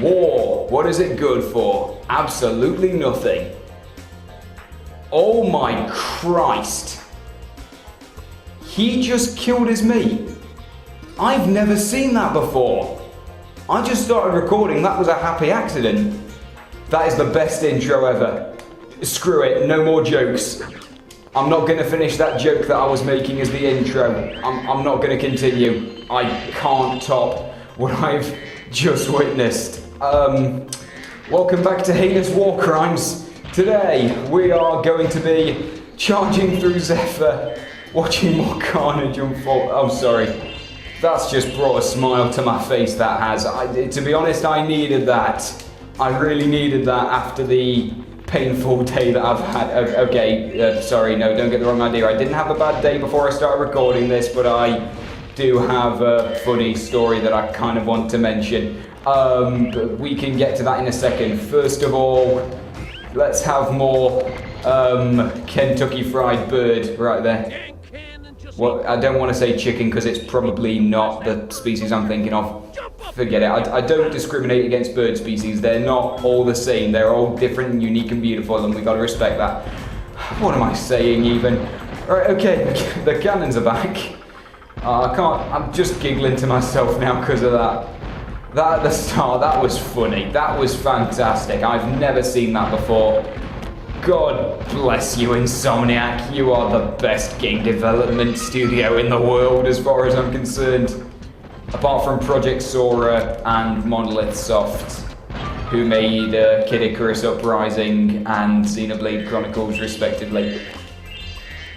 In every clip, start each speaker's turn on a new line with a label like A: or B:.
A: War. What is it good for? Absolutely nothing. Oh my Christ. He just killed his mate. I've never seen that before. I just started recording. That was a happy accident. That is the best intro ever. Screw it. No more jokes. I'm not going to finish that joke that I was making as the intro. I'm not going to continue. I can't top what I've just witnessed. Welcome back to Heinous War Crimes. Today we are going to be charging through Zephyr, watching more carnage unfold. I'm sorry. That's just brought a smile to my face, that has. To be honest, I needed that. I really needed that after the painful day that I've had. Sorry, no, don't get the wrong idea. I didn't have a bad day before I started recording this, but I do have a funny story that I kind of want to mention. But we can get to that in a second. First of all, let's have more Kentucky Fried Bird right there. Well, I don't want to say chicken because it's probably not the species I'm thinking of. Forget it. I don't discriminate against bird species. They're not all the same. They're all different and unique and beautiful, and we got to respect that. What am I saying even? Alright, okay, the cannons are back. I'm just giggling to myself now because of that. That at the start, that was funny. That was fantastic. I've never seen that before. God bless you, Insomniac. You are the best game development studio in the world as far as I'm concerned. Apart from Project Sora and Monolith Soft, who made Kid Icarus Uprising and Xenoblade Chronicles respectively.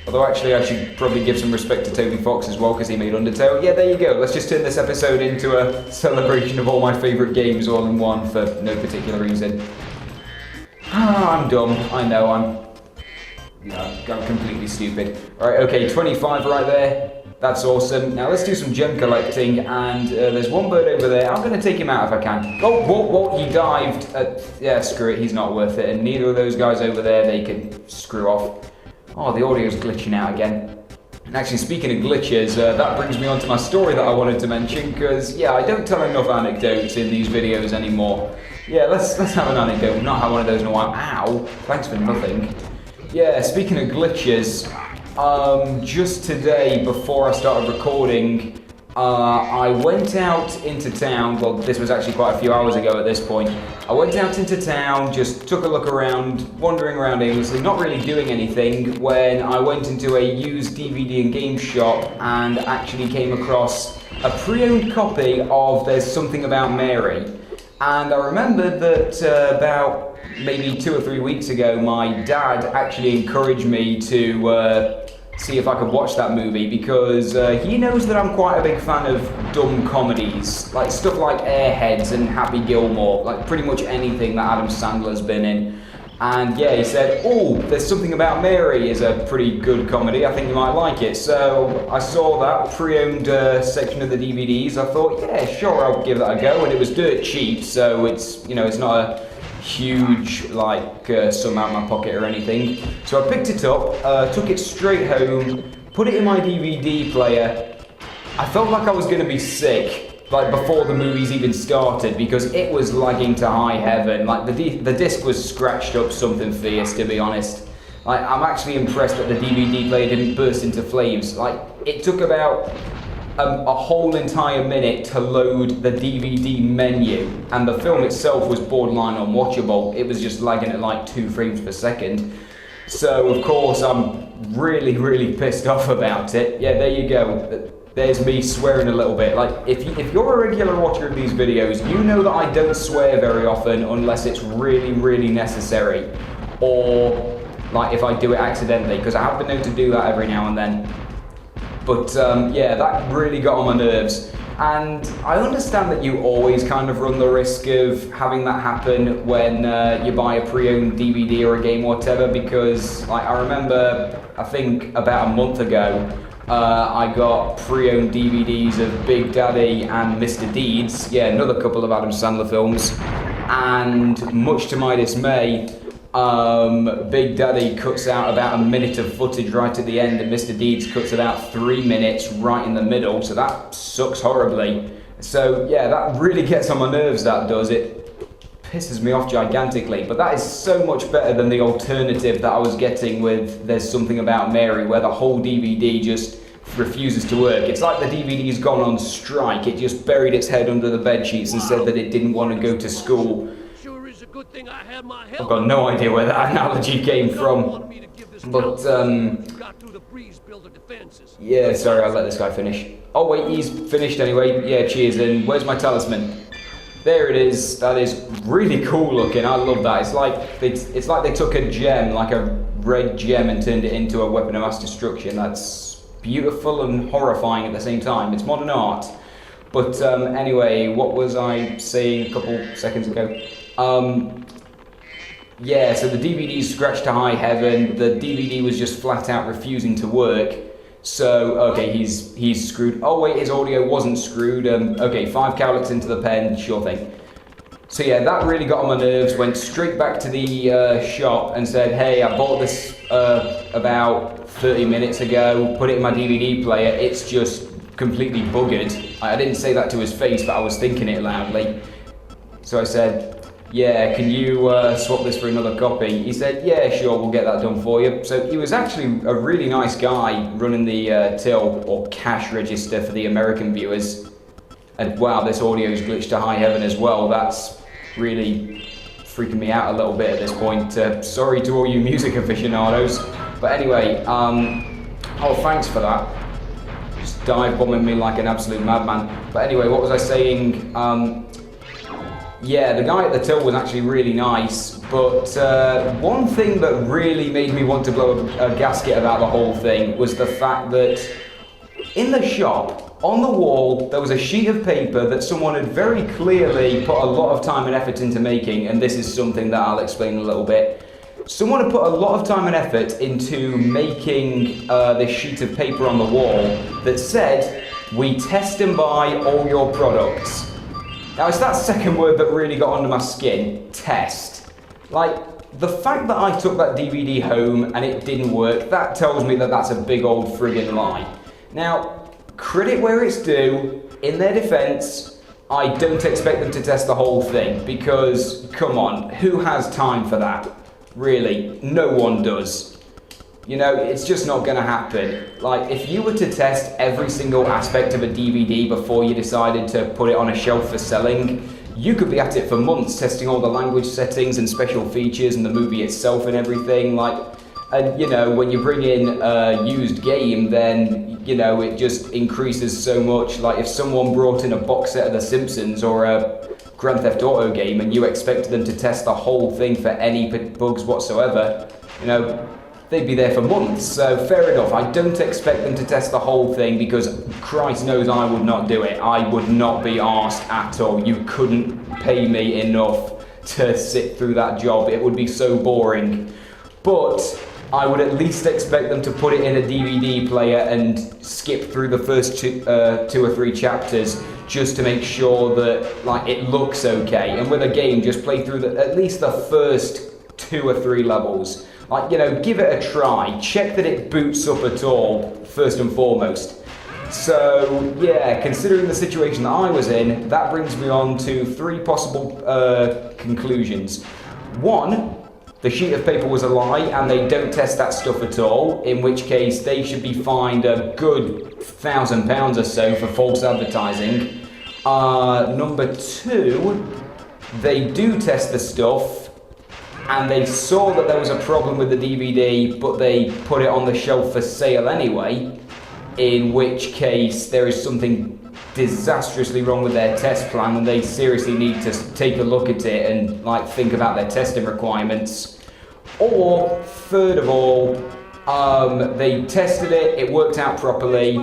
A: Although actually I should probably give some respect to Toby Fox as well because he made Undertale. Yeah, there you go. Let's just turn this episode into a celebration of all my favourite games all in one for no particular reason. I'm dumb. I know I'm completely stupid. Alright, okay, 25 right there. That's awesome. Now let's do some gem collecting, and there's one bird over there. I'm going to take him out if I can. Oh, whoa, he dived. Yeah, screw it, he's not worth it. And neither of those guys over there, they can screw off. Oh, the audio's glitching out again. And actually, speaking of glitches, that brings me on to my story that I wanted to mention, because, yeah, I don't tell enough anecdotes in these videos anymore. Yeah, let's have an anecdote. We've not had one of those in a while. Ow, thanks for nothing. Yeah, speaking of glitches, just today, before I started recording, I went out into town. Well, this was actually quite a few hours ago at this point. I went out into town, just took a look around, wandering around aimlessly, not really doing anything, when I went into a used DVD and game shop and actually came across a pre-owned copy of There's Something About Mary. And I remembered that about maybe 2 or 3 weeks ago, my dad actually encouraged me to see if I could watch that movie because he knows that I'm quite a big fan of dumb comedies, like stuff like Airheads and Happy Gilmore, like pretty much anything that Adam Sandler's been in. And yeah, he said, oh, There's Something About Mary is a pretty good comedy, I think you might like it. So I saw that pre-owned section of the DVDs. I thought, yeah, sure, I'll give that a go. And it was dirt cheap, so it's, you know, it's not a huge, like, sum out of my pocket or anything. So I picked it up, took it straight home, put it in my DVD player. I felt like I was going to be sick, like before the movies even started, because it was lagging to high heaven. Like the disc was scratched up something fierce, to be honest. Like, I'm actually impressed that the DVD player didn't burst into flames. Like, it took about a whole entire minute to load the DVD menu, and the film itself was borderline unwatchable. It was just lagging at like 2 frames per second. So of course I'm really pissed off about it. Yeah, there you go. There's me swearing a little bit. Like, if you're a regular watcher of these videos, you know that I don't swear very often unless it's really necessary, or like if I do it accidentally, because I have been known to do that every now and then. But yeah, that really got on my nerves. And I understand that you always kind of run the risk of having that happen when you buy a pre-owned DVD or a game or whatever, because like, I remember, I think about a month ago, I got pre-owned DVDs of Big Daddy and Mr. Deeds, yeah, another couple of Adam Sandler films, and much to my dismay, Big Daddy cuts out about a minute of footage right at the end, and Mr. Deeds cuts about 3 minutes right in the middle, so that sucks horribly. So yeah, that really gets on my nerves, that does. It pisses me off gigantically, but that is so much better than the alternative that I was getting with There's Something About Mary, where the whole DVD just refuses to work. It's like the DVD's gone on strike. It just buried its head under the bed sheets and said that it didn't want to go to school. I've got no idea where that analogy came from. But, yeah, sorry, I'll let this guy finish. Oh wait, he's finished anyway. Yeah, cheers, and where's my talisman? There it is. That is really cool looking. I love that. It's like they took a gem, like a red gem, and turned it into a weapon of mass destruction. That's beautiful and horrifying at the same time. It's modern art. But anyway, what was I saying a couple seconds ago? Yeah, so the DVD's scratched to high heaven. The DVD was just flat out refusing to work. So, okay, he's screwed. Oh wait, his audio wasn't screwed. Okay, 5 cowlicks into the pen, sure thing. So yeah, that really got on my nerves. Went straight back to the shop and said, hey, I bought this about 30 minutes ago, put it in my DVD player, it's just completely buggered. I didn't say that to his face, but I was thinking it loudly. So I said, yeah, can you swap this for another copy? He said, yeah, sure, we'll get that done for you. So he was actually a really nice guy running the till or cash register for the American viewers. And wow, this audio's glitched to high heaven as well. That's really freaking me out a little bit at this point. Sorry to all you music aficionados. But anyway, oh, thanks for that. Just dive bombing me like an absolute madman. But anyway, what was I saying? Yeah, the guy at the till was actually really nice, but one thing that really made me want to blow a gasket about the whole thing was the fact that in the shop, on the wall, there was a sheet of paper that someone had very clearly put a lot of time and effort into making, and this is something that I'll explain in a little bit. Someone had put a lot of time and effort into making this sheet of paper on the wall that said, "We test and buy all your products." Now, it's that second word that really got under my skin, test. Like, the fact that I took that DVD home and it didn't work, that tells me that that's a big old friggin' lie. Now, credit where it's due, in their defense, I don't expect them to test the whole thing, because, come on, who has time for that? Really, no one does. You know, it's just not gonna happen. Like, if you were to test every single aspect of a DVD before you decided to put it on a shelf for selling, you could be at it for months, testing all the language settings and special features and the movie itself and everything. Like, and you know, when you bring in a used game, then, you know, it just increases so much. Like, if someone brought in a box set of The Simpsons or a Grand Theft Auto game and you expected them to test the whole thing for any bugs whatsoever, you know, they'd be there for months. So fair enough, I don't expect them to test the whole thing, because Christ knows I would not do it. I would not be arsed at all. You couldn't pay me enough to sit through that job. It would be so boring. But I would at least expect them to put it in a DVD player and skip through the first two or three chapters just to make sure that, like, it looks okay. And with a game, just play through at least the first 2 or 3 levels. Like, you know, give it a try. Check that it boots up at all, first and foremost. So, yeah, considering the situation that I was in, that brings me on to 3 possible conclusions. 1, the sheet of paper was a lie and they don't test that stuff at all, in which case they should be fined a good £1,000 or so for false advertising. Number 2, they do test the stuff, and they saw that there was a problem with the DVD, but they put it on the shelf for sale anyway, in which case there is something disastrously wrong with their test plan and they seriously need to take a look at it and, like, think about their testing requirements. Or, third of all, they tested it, it worked out properly,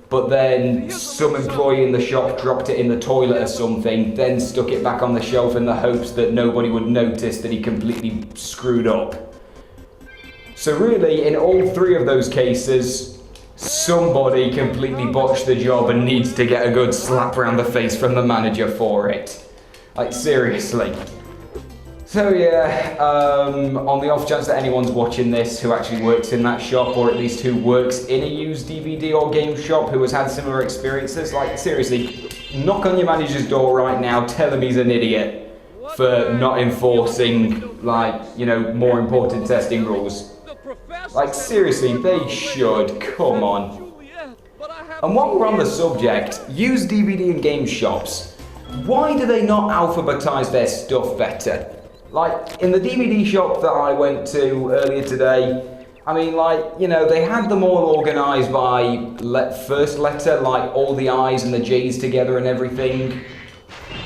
A: but then some employee in the shop dropped it in the toilet or something, then stuck it back on the shelf in the hopes that nobody would notice that he completely screwed up. So really, in all 3 of those cases, somebody completely botched the job and needs to get a good slap around the face from the manager for it. Like, seriously. So yeah, on the off chance that anyone's watching this who actually works in that shop, or at least who works in a used DVD or game shop who has had similar experiences, like, seriously, knock on your manager's door right now, tell him he's an idiot. for not enforcing, like, you know, more important testing rules. Like, seriously, they should. Come on. And while we're on the subject, used DVD and game shops. Why do they not alphabetize their stuff better? Like, in the DVD shop that I went to earlier today, I mean, like, you know, they had them all organized by first letter, like all the I's and the J's together and everything.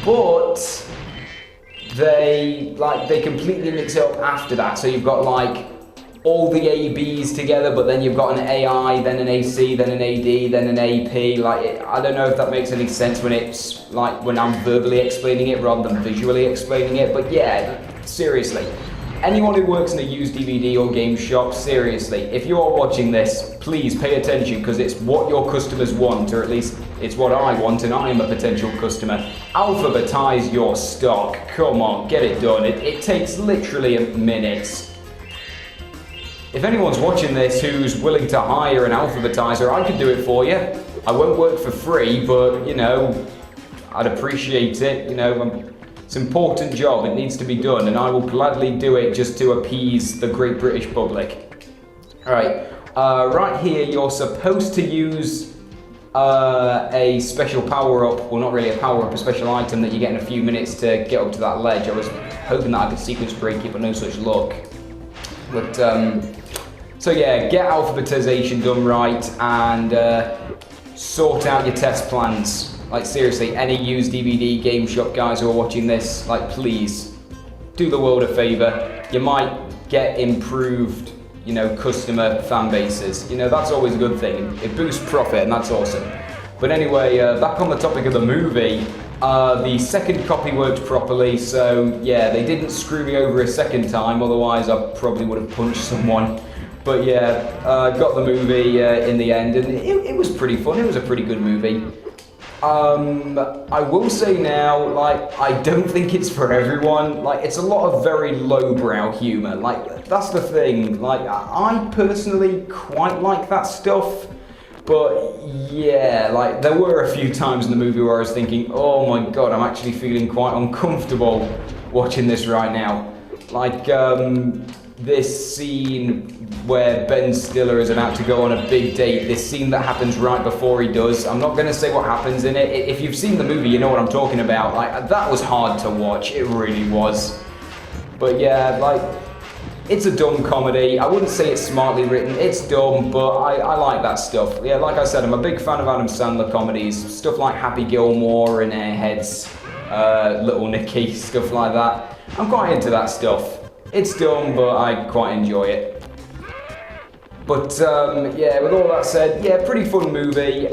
A: But they completely mix it up after that. So you've got like all the ABs together, but then you've got an AI, then an AC, then an AD, then an AP. Like, I don't know if that makes any sense when it's like when I'm verbally explaining it rather than visually explaining it. But yeah, seriously, anyone who works in a used DVD or game shop, seriously, if you are watching this, please pay attention, because it's what your customers want, or at least it's what I want, and I am a potential customer. Alphabetize your stock. Come on, get it done. It takes literally minutes. If anyone's watching this who's willing to hire an alphabetizer, I could do it for you. I won't work for free, but, you know, I'd appreciate it. You know, it's an important job. It needs to be done, and I will gladly do it just to appease the great British public. All right, right here, you're supposed to use a special power-up. Well, not really a power-up, a special item that you get in a few minutes to get up to that ledge. I was hoping that I could sequence break it, but no such luck. But, so yeah, get alphabetization done right, and sort out your test plans. Like, seriously, any used DVD game shop guys who are watching this, like, please do the world a favor. You might get improved, you know, customer fan bases. You know, that's always a good thing. It boosts profit, and that's awesome. But anyway, back on the topic of the movie, the second copy worked properly, so yeah, they didn't screw me over a second time, otherwise I probably would have punched someone. But yeah, got the movie in the end, and it was pretty fun. It was a pretty good movie. I will say now, like, I don't think it's for everyone. Like, it's a lot of very lowbrow humor. Like, that's the thing. Like, I personally quite like that stuff. But yeah, like, there were a few times in the movie where I was thinking, oh my god, I'm actually feeling quite uncomfortable watching this right now. Like, this scene where Ben Stiller is about to go on a big date, this scene that happens right before he does. I'm not going to say what happens in it. If you've seen the movie, you know what I'm talking about. Like, that was hard to watch. It really was. But yeah, like, it's a dumb comedy. I wouldn't say it's smartly written. It's dumb, but I like that stuff. Yeah, like I said, I'm a big fan of Adam Sandler comedies. Stuff like Happy Gilmore and Airheads, Little Nicky, stuff like that. I'm quite into that stuff. It's dumb, but I quite enjoy it. But yeah, with all that said, yeah, pretty fun movie.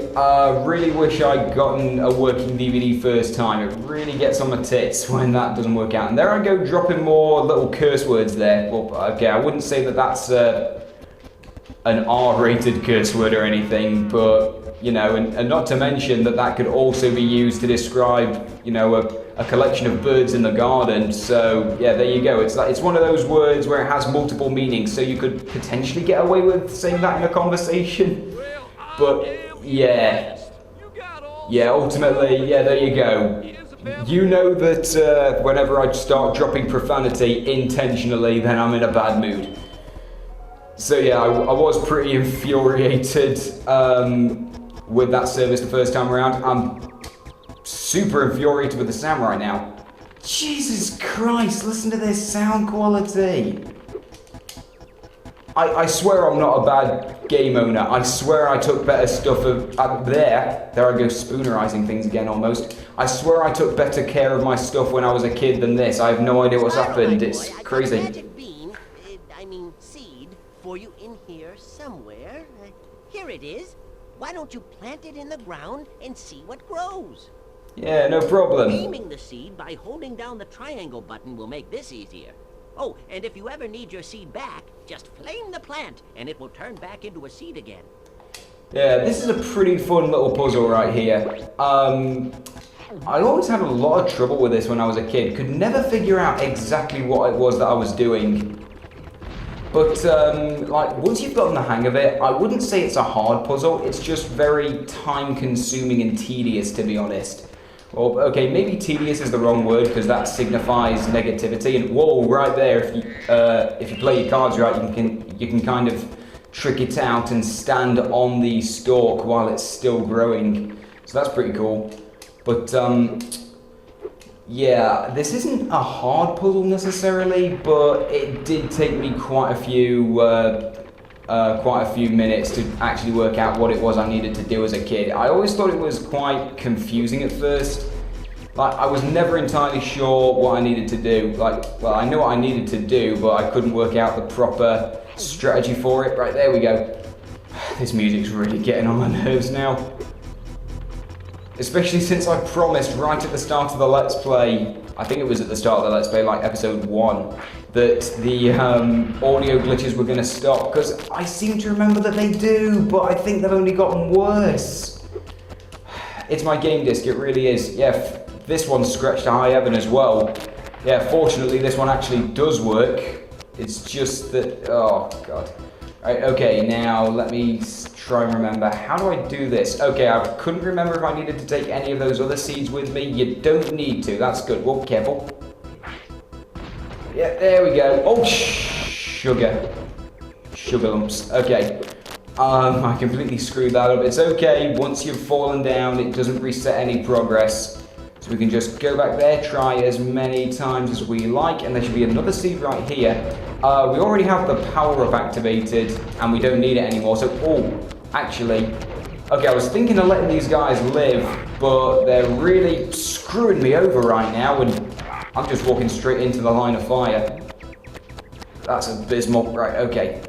A: Really wish I'd gotten a working DVD first time. It really gets on my tits when that doesn't work out. And there I go, dropping more little curse words there. Well, okay, I wouldn't say that that's an R-rated curse word or anything, but, you know, and not to mention that could also be used to describe, you know, a collection of birds in the garden. So yeah, there you go. It's one of those words where it has multiple meanings, so you could potentially get away with saying that in a conversation. But yeah, ultimately, yeah, there you go. You know that whenever I start dropping profanity intentionally, then I'm in a bad mood. So yeah, I was pretty infuriated with that service the first time around. I'm super infuriated with the sound right now. Jesus Christ, listen to this sound quality. I swear I'm not a bad game owner. I swear I took better stuff there I go, spoonerizing things again almost. I swear I took better care of my stuff when I was a kid than this. I have no idea what's happened. It's crazy.
B: Magic bean, seed for you in here somewhere. Here it is. Why don't you plant it in the ground and see what grows?
A: Yeah, no problem.
B: Aiming the seed by holding down the triangle button will make this easier. Oh, and if you ever need your seed back, just flame the plant and it will turn back into a seed again.
A: Yeah, this is a pretty fun little puzzle right here. I always had a lot of trouble with this when I was a kid. Could never figure out exactly what it was that I was doing. But, like, once you've gotten the hang of it, I wouldn't say it's a hard puzzle. It's just very time-consuming and tedious, to be honest. Or, okay, maybe tedious is the wrong word because that signifies negativity. And whoa, right there, if you play your cards right, you can kind of trick it out and stand on the stalk while it's still growing. So that's pretty cool. But yeah, this isn't a hard puzzle necessarily, but it did take me quite a few minutes to actually work out what it was I needed to do as a kid. I always thought it was quite confusing at first. Like, I was never entirely sure what I needed to do. Like, well, I know what I needed to do, but I couldn't work out the proper strategy for it. Right, there we go. This music's really getting on my nerves now. Especially since I promised right at the start of the Let's Play, I think it was at the start of the Let's Play, like episode 1, that the audio glitches were going to stop, because I seem to remember that they do, but I think they've only gotten worse. It's my game disc, it really is. Yeah, this one's scratched to high heaven as well. Yeah, fortunately this one actually does work. It's just that, oh god. Right, okay, now let me try and remember. How do I do this? Okay, I couldn't remember if I needed to take any of those other seeds with me. You don't need to, that's good. Whoa, careful. Yeah, there we go. Oh, sugar. Sugar lumps. Okay. I completely screwed that up. It's okay. Once you've fallen down, it doesn't reset any progress. So we can just go back there, try as many times as we like, and there should be another seed right here. We already have the power up activated, and we don't need it anymore. So, oh, actually, okay, I was thinking of letting these guys live, but they're really screwing me over right now, and I'm just walking straight into the line of fire. That's abysmal. Right, okay.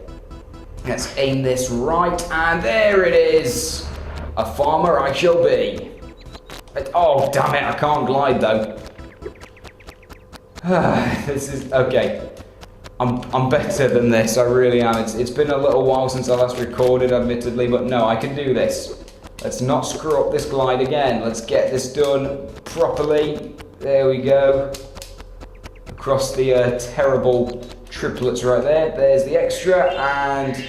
A: Let's aim this right, and there it is. A farmer I shall be. Oh, damn it, I can't glide though. This is, okay. I'm better than this, I really am. It's been a little while since I last recorded, admittedly, but no, I can do this. Let's not screw up this glide again. Let's get this done properly. There we go. Across the terrible triplets right there. There's the extra, and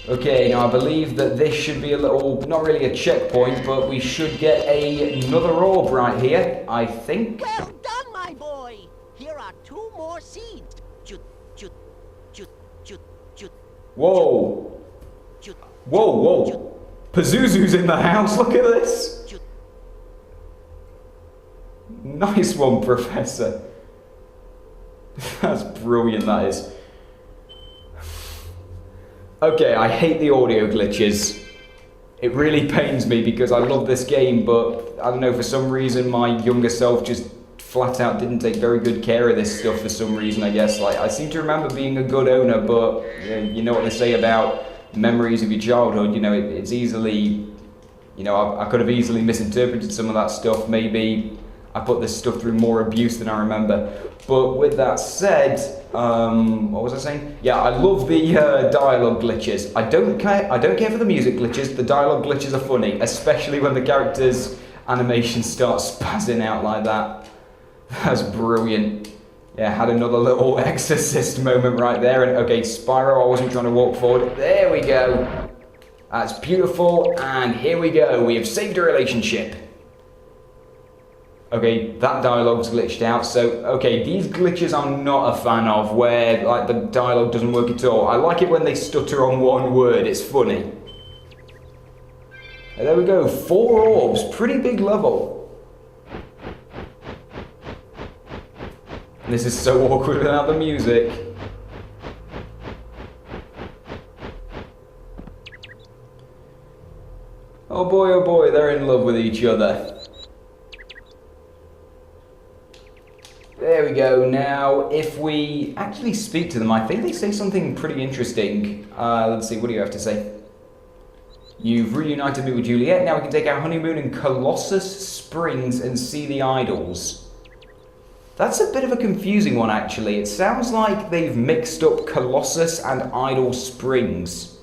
A: okay, now I believe that this should be a little, not really a checkpoint, but we should get another orb right here, I think.
B: Well done, my boy. Here are 2 more seeds.
A: Whoa. Whoa, whoa. Pazuzu's in the house, look at this. Nice one, Professor. That's brilliant, that is. Okay, I hate the audio glitches. It really pains me because I love this game, but I don't know, for some reason my younger self just flat out didn't take very good care of this stuff for some reason, I guess. Like, I seem to remember being a good owner, but you know what they say about memories of your childhood, you know, it's easily, you know, I could have easily misinterpreted some of that stuff. Maybe I put this stuff through more abuse than I remember. But with that said, what was I saying? Yeah, I love the dialogue glitches. I don't care for the music glitches. The dialogue glitches are funny, especially when the character's animation starts spazzing out like that. That's brilliant. Yeah, had another little exorcist moment right there. And okay, Spyro, I wasn't trying to walk forward. There we go. That's beautiful. And here we go. We have saved a relationship. Okay, that dialogue's glitched out, so, okay, these glitches I'm not a fan of, where, like, the dialogue doesn't work at all. I like it when they stutter on one word, it's funny. And there we go, 4 orbs, pretty big level. This is so awkward without the music. Oh boy, they're in love with each other. There we go. Now, if we actually speak to them, I think they say something pretty interesting. Let's see, what do you have to say? You've reunited me with Juliet. Now we can take our honeymoon in Colossus Springs and see the idols. That's a bit of a confusing one, actually. It sounds like they've mixed up Colossus and Idol Springs.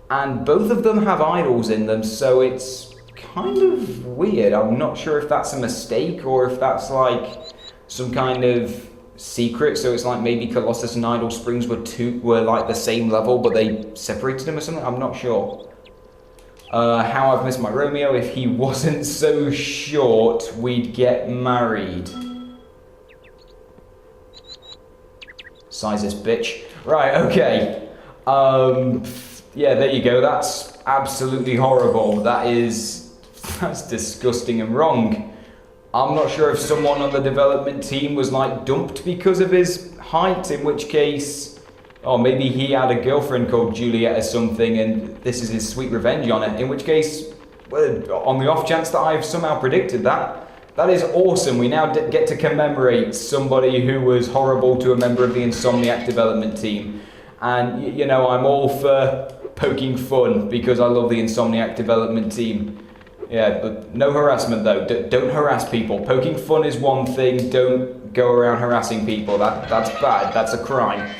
A: And both of them have idols in them, so it's kind of weird. I'm not sure if that's a mistake or if that's like some kind of secret, so it's like maybe Colossus and Idol Springs were like the same level, but they separated them or something. I'm not sure. How I've Missed My Romeo. If he wasn't so short, we'd get married. Size this bitch. Right, okay. Yeah, there you go. That's absolutely horrible. That's disgusting and wrong. I'm not sure if someone on the development team was like dumped because of his height, in which case, or maybe he had a girlfriend called Juliet or something and this is his sweet revenge on it, in which case, well, on the off chance that I've somehow predicted that, that is awesome. We now get to commemorate somebody who was horrible to a member of the Insomniac development team. And, you know, I'm all for poking fun because I love the Insomniac development team. Yeah, but no harassment though. Don't harass people. Poking fun is one thing. Don't go around harassing people. That's bad. That's a crime.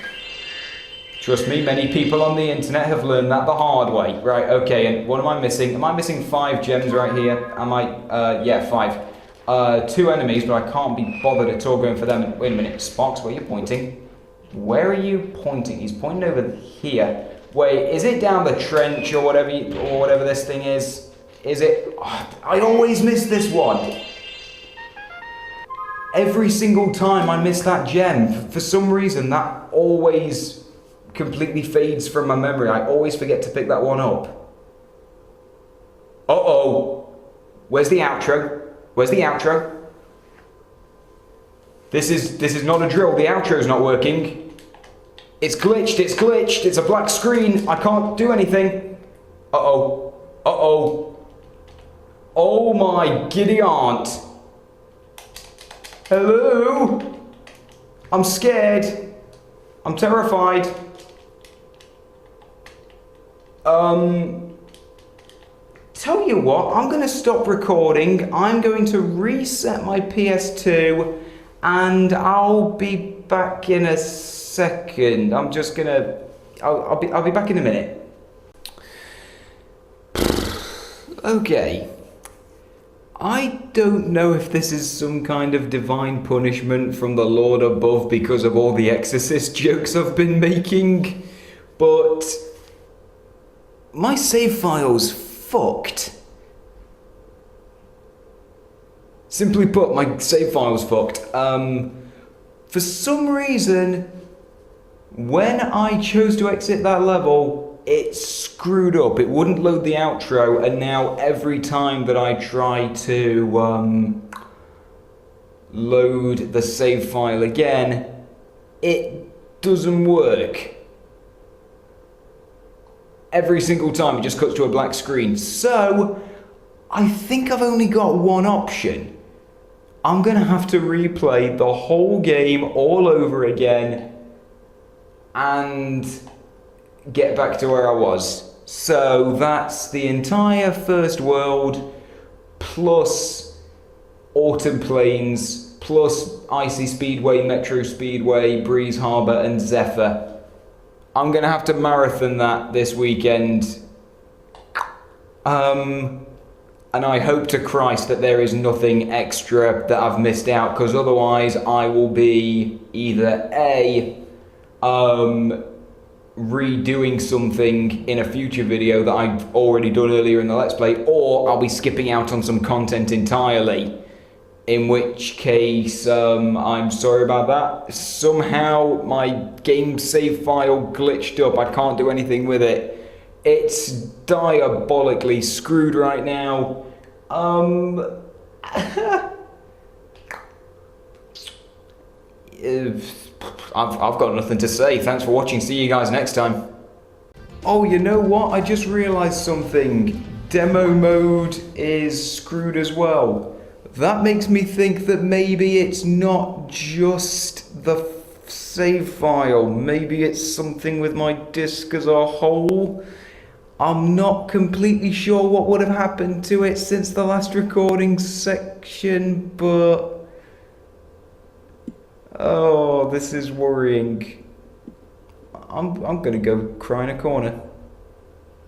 A: Trust me, many people on the internet have learned that the hard way. Right, okay, and what am I missing? Am I missing 5 gems right here? Am I? Yeah, 5. 2 enemies, but I can't be bothered at all going for them. Wait a minute, Spox, where are you pointing? Where are you pointing? He's pointing over here. Wait, is it down the trench or whatever this thing is? Is it? Oh, I always miss this one. Every single time I miss that gem. For some reason, that always completely fades from my memory. I always forget to pick that one up. Uh-oh. Where's the outro? Where's the outro? This is not a drill. The outro's not working. It's glitched. It's glitched. It's a black screen. I can't do anything. Uh-oh. Uh-oh. Oh my giddy aunt. Hello? I'm scared. I'm terrified. Tell you what, I'm going to stop recording. I'm going to reset my PS2 and I'll be back in a second. I'm just going to... I'll be back in a minute. Okay. I don't know if this is some kind of divine punishment from the Lord above because of all the Exorcist jokes I've been making, but my save file's fucked. Simply put, my save file's fucked. For some reason, when I chose to exit that level, it screwed up. It wouldn't load the outro, and now every time that I try to load the save file again, it doesn't work. Every single time it just cuts to a black screen. So, I think I've only got one option. I'm gonna have to replay the whole game all over again and get back to where I was. So that's the entire first world plus Autumn Plains plus Icy Speedway, Metro Speedway, Breeze Harbor and Zephyr. I'm gonna have to marathon that this weekend. And I hope to Christ that there is nothing extra that I've missed out, because otherwise I will be either A, redoing something in a future video that I've already done earlier in the Let's Play, or I'll be skipping out on some content entirely. In which case, I'm sorry about that. Somehow my game save file glitched up. I can't do anything with it. It's diabolically screwed right now. I've got nothing to say. Thanks for watching. See you guys next time. Oh, you know what? I just realized something. Demo mode is screwed as well. That makes me think that maybe it's not just the save file. Maybe it's something with my disk as a whole. I'm not completely sure what would have happened to it since the last recording section, but... oh, this is worrying. I'm gonna go cry in a corner.